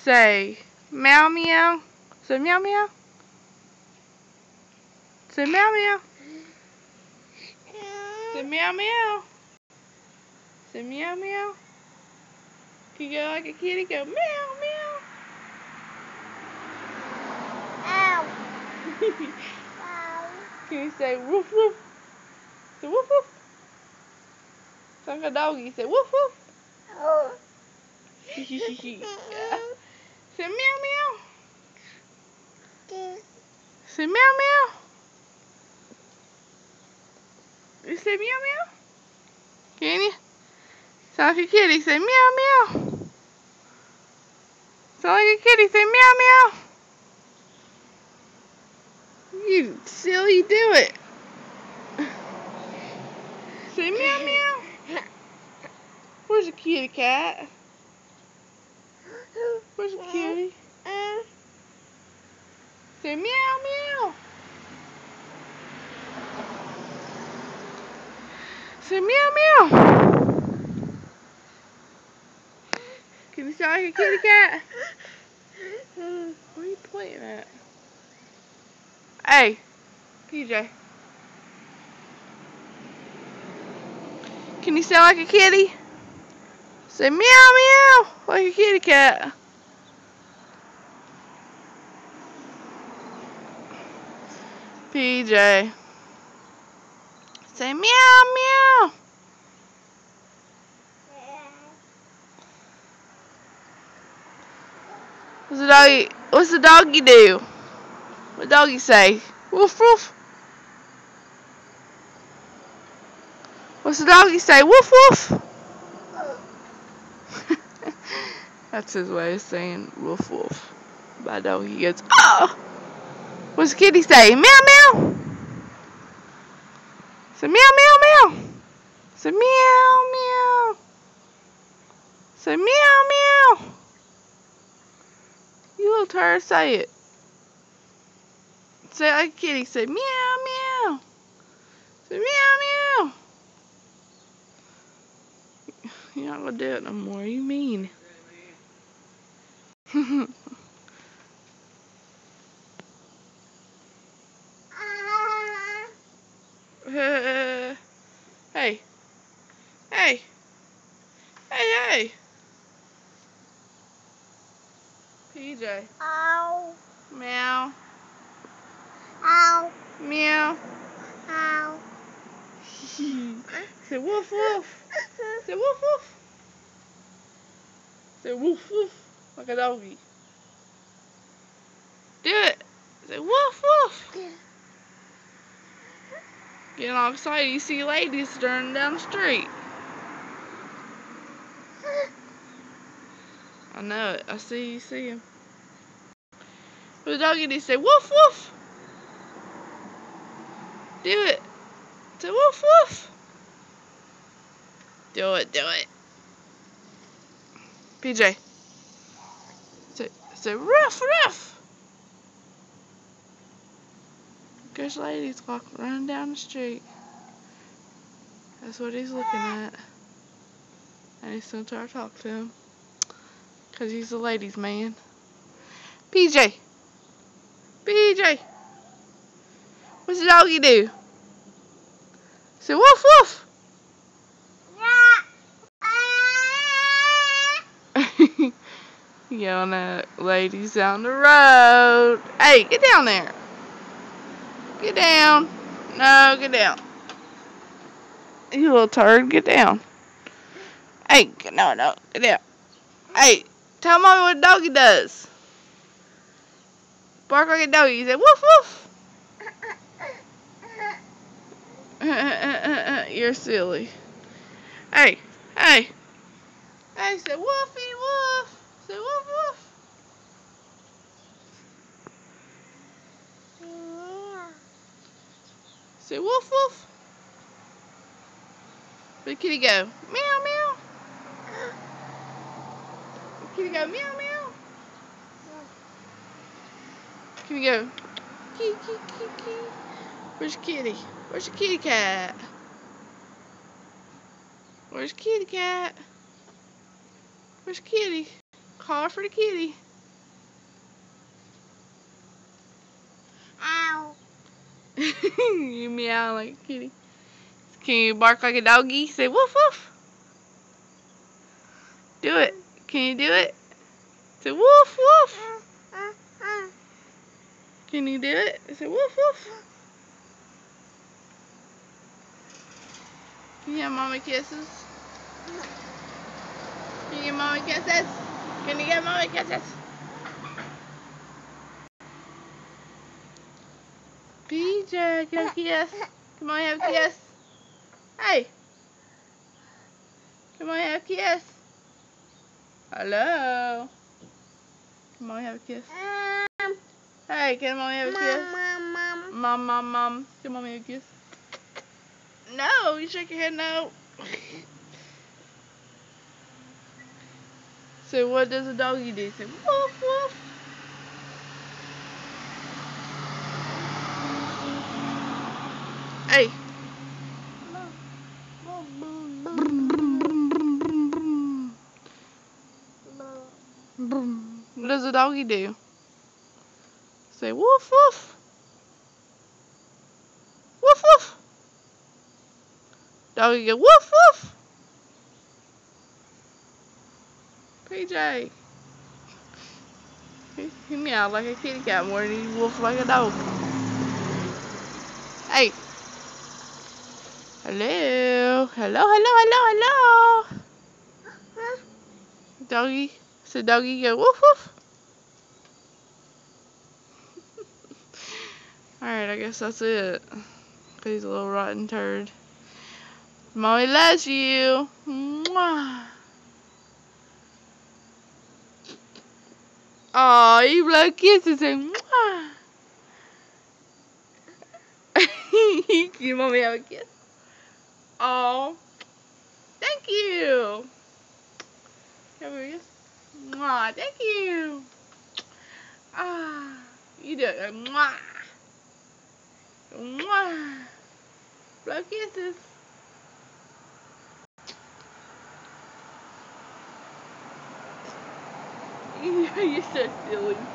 Say meow meow. Say meow meow. Say meow meow. Say meow meow. Say meow meow. Can you go like a kitty? Go meow meow. Ow. Can you say woof woof? Say woof woof. Sound like a doggy. Say woof woof. Oh. Yeah. Say meow meow. Say meow meow. You say meow meow? Can you? Sound like a kitty. Say meow meow. Sound like a kitty. Say meow meow. You silly, do it. Say meow meow. Where's the kitty cat? Where's the kitty? Say meow meow. Say meow meow. Can you sound like a kitty cat? Where are you playing at? Hey, PJ. Can you sound like a kitty? Say meow meow like a kitty cat. PJ. Say meow meow. What's the doggy do? What doggy say? Woof woof. What's the doggy say? Woof woof. That's his way of saying woof woof. By doggy he goes, oh! What's the kitty say? Meow meow. Say meow meow meow. Say meow meow. Say meow meow. You little turd, say it. Say it like a kitty. Say meow meow. Say meow meow. You're not gonna do it no more. You mean? Hey. Hey. Hey, hey. PJ. Ow. Meow. Ow. Meow. Ow. Say woof woof. Say woof woof. Say woof woof. Like a doggy. Do it. Say woof woof. Getting all excited. You see ladies turning down the street. I know it. I see you see him. But the doggy did say woof woof. Do it. Say woof woof. Do it, do it. PJ. Say ruff ruff. There's ladies walking running down the street. That's what he's looking at. And he's gonna try to talk to him. Cause he's a ladies man. PJ. PJ. What's the doggy do? Say woof woof. Yelling at ladies down the road. Hey, get down there. Get down. No, get down. You little turd, get down. Hey, no, get down. Hey, tell mommy what a doggy does. Bark like a doggy. You say woof woof. You're silly. Hey. Hey, say woofy woof. Say woof woof. Say woof woof. Where the kitty go? Meow meow. The kitty go meow meow. Kitty go kee kee kee kee. Where's the kitty? Where's the kitty cat? Where's the kitty cat? Where's the kitty? Call her for the kitty. You meow like a kitty. Can you bark like a doggy? Say woof woof. Do it. Can you do it? Say woof woof. Can you do it? Say woof woof. Can you have mommy kisses? Can you get mommy kisses? Can you get mommy kisses? PJ, can I kiss? Come on, have a kiss. Hey. Come on, have a kiss. Hello. Come on, have a kiss. Hey, can mommy have a kiss? Mom. Can mommy have a kiss? No, you shake your head no. So what does a doggy do? Say woof woof. Hey. What does a doggy do? Say woof woof. Woof woof. Doggy go woof woof. PJ. He meowed like a kitty cat more than he woofed like a dog. Hey. Hello. Doggy. So doggy go woof woof. Alright, I guess that's it. He's a little rotten turd. Mommy loves you. Mwah. Aw, you blow kisses and mwah. You mommy have a kiss? Aw. Thank you. Have a kiss? Mwah, thank you. Ah, you do it. Mwah. Mwah. Blow kisses. You're so silly.